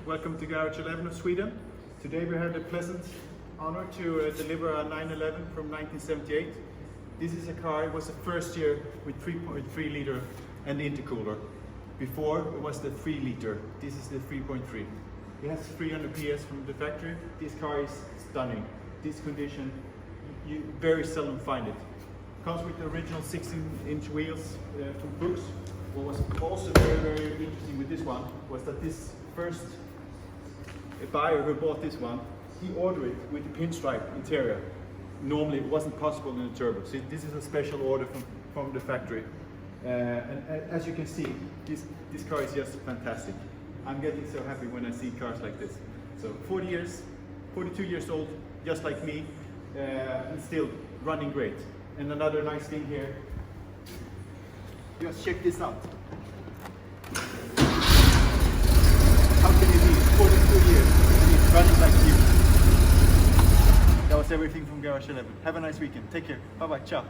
Welcome to Garage 11 of Sweden. Today we have the pleasant honor to deliver a 911 from 1978. This is a car, it was the first year with 3.3 liter and the intercooler. Before it was the 3 liter, this is the 3.3. It has 300 PS from the factory. This car is stunning. This condition, you very seldom find it. Comes with the original 16-inch wheels from Brooks. What was also very interesting with this one was that this first buyer who bought this one, he ordered it with the pinstripe interior. Normally it wasn't possible in the turbo. So this is a special order from the factory. And as you can see, this car is just fantastic. I'm getting so happy when I see cars like this. So 42 years old, just like me, and still running great. And another nice thing here, just check this out. How can it be 42 years and it's running like new? That was everything from Garage 11. Have a nice weekend. Take care. Bye bye. Ciao.